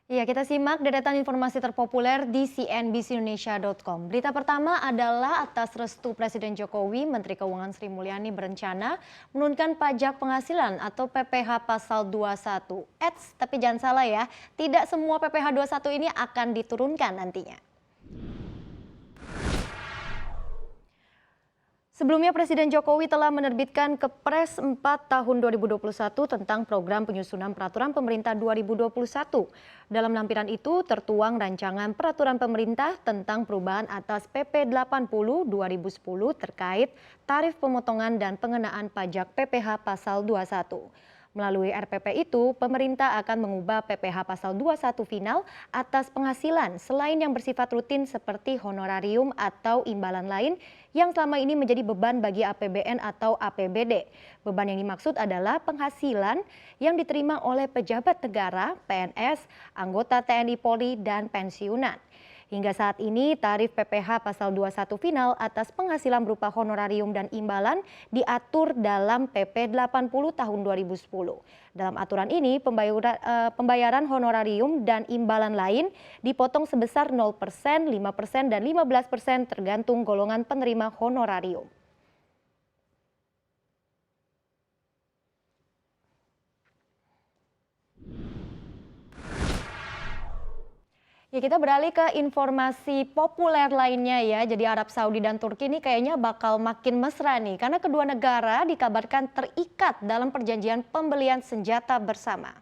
Ya, kita simak deretan informasi terpopuler di cnbcindonesia.com. Berita pertama adalah atas restu Presiden Jokowi, Menteri Keuangan Sri Mulyani berencana menurunkan pajak penghasilan atau PPh pasal 21. Tapi jangan salah ya, tidak semua PPh 21 ini akan diturunkan nantinya. Sebelumnya Presiden Jokowi telah menerbitkan Kepres 4 tahun 2021 tentang program penyusunan peraturan pemerintah 2021. Dalam lampiran itu tertuang rancangan peraturan pemerintah tentang perubahan atas PP 80 2010 terkait tarif pemotongan dan pengenaan pajak PPh pasal 21. Melalui RPP itu, pemerintah akan mengubah PPh pasal 21 final atas penghasilan selain yang bersifat rutin seperti honorarium atau imbalan lain yang selama ini menjadi beban bagi APBN atau APBD. Beban yang dimaksud adalah penghasilan yang diterima oleh pejabat negara, PNS, anggota TNI Polri, dan pensiunan. Hingga saat ini, tarif PPh pasal 21 final atas penghasilan berupa honorarium dan imbalan diatur dalam PP 80 tahun 2010. Dalam aturan ini, pembayaran honorarium dan imbalan lain dipotong sebesar 0%, 5%, dan 15% tergantung golongan penerima honorarium. Ya, kita beralih ke informasi populer lainnya ya. Jadi Arab Saudi dan Turki ini kayaknya bakal makin mesra nih karena kedua negara dikabarkan terikat dalam perjanjian pembelian senjata bersama.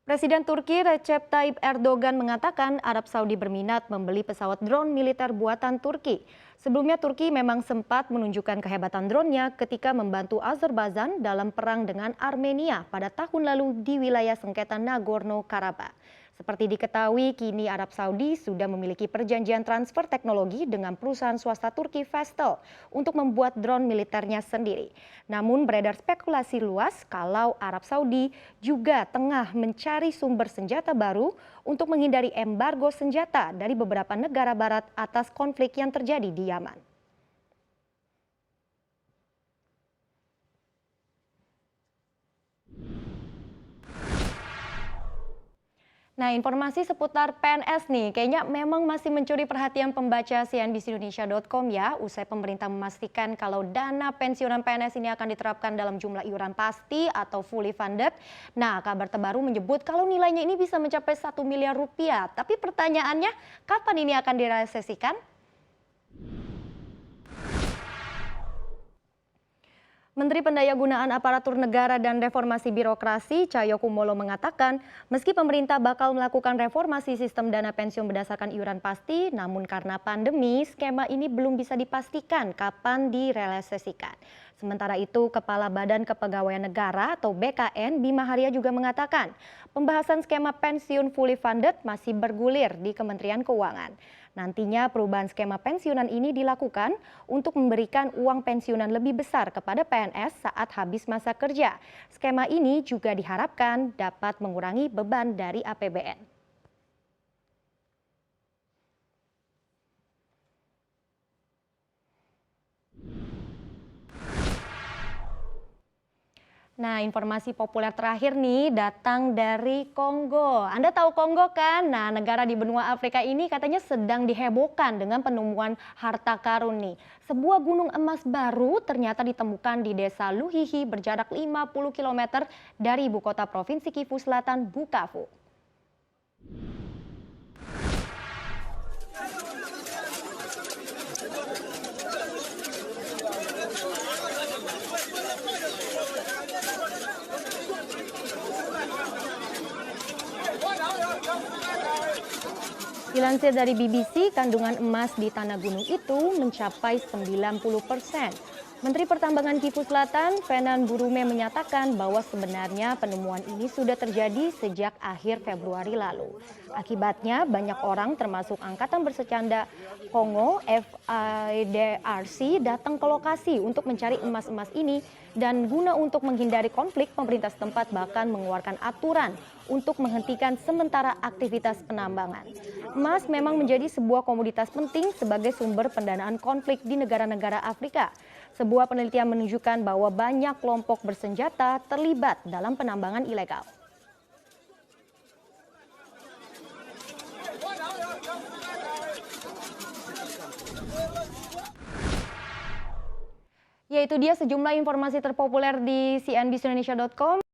Presiden Turki Recep Tayyip Erdogan mengatakan Arab Saudi berminat membeli pesawat drone militer buatan Turki. Sebelumnya Turki memang sempat menunjukkan kehebatan drone-nya ketika membantu Azerbaijan dalam perang dengan Armenia pada tahun lalu di wilayah sengketa Nagorno-Karabakh. Seperti diketahui, kini Arab Saudi sudah memiliki perjanjian transfer teknologi dengan perusahaan swasta Turki Vestel untuk membuat drone militernya sendiri. Namun beredar spekulasi luas kalau Arab Saudi juga tengah mencari sumber senjata baru untuk menghindari embargo senjata dari beberapa negara barat atas konflik yang terjadi di Yaman. Nah, informasi seputar PNS nih, kayaknya memang masih mencuri perhatian pembaca cnbcindonesia.com ya. Usai pemerintah memastikan kalau dana pensiunan PNS ini akan diterapkan dalam jumlah iuran pasti atau fully funded. Nah, kabar terbaru menyebut kalau nilainya ini bisa mencapai 1 miliar rupiah. Tapi pertanyaannya, kapan ini akan direalisasikan? Menteri Pendayagunaan Aparatur Negara dan Reformasi Birokrasi Cahyokumolo mengatakan meski pemerintah bakal melakukan reformasi sistem dana pensiun berdasarkan iuran pasti, namun karena pandemi skema ini belum bisa dipastikan kapan direalisasikan. Sementara itu, Kepala Badan Kepegawaian Negara atau BKN Bima Arya juga mengatakan pembahasan skema pensiun fully funded masih bergulir di Kementerian Keuangan. Nantinya perubahan skema pensiunan ini dilakukan untuk memberikan uang pensiunan lebih besar kepada PNS saat habis masa kerja. Skema ini juga diharapkan dapat mengurangi beban dari APBN. Nah, informasi populer terakhir nih datang dari Kongo. Anda tahu Kongo kan? Nah, negara di benua Afrika ini katanya sedang dihebohkan dengan penemuan harta karun nih. Sebuah gunung emas baru ternyata ditemukan di desa Luhihi berjarak 50 km dari ibu kota provinsi Kivu Selatan, Bukavu. Dilansir dari BBC, kandungan emas di tanah gunung itu mencapai 90%. Menteri Pertambangan Kivu Selatan, Venan Burume menyatakan bahwa sebenarnya penemuan ini sudah terjadi sejak akhir Februari lalu. Akibatnya banyak orang termasuk Angkatan Bersecanda Kongo FADRC datang ke lokasi untuk mencari emas-emas ini dan guna untuk menghindari konflik, pemerintah setempat bahkan mengeluarkan aturan untuk menghentikan sementara aktivitas penambangan. Emas memang menjadi sebuah komoditas penting sebagai sumber pendanaan konflik di negara-negara Afrika. Sebuah penelitian menunjukkan bahwa banyak kelompok bersenjata terlibat dalam penambangan ilegal. Yaitu dia sejumlah informasi terpopuler di cnbcindonesia.com.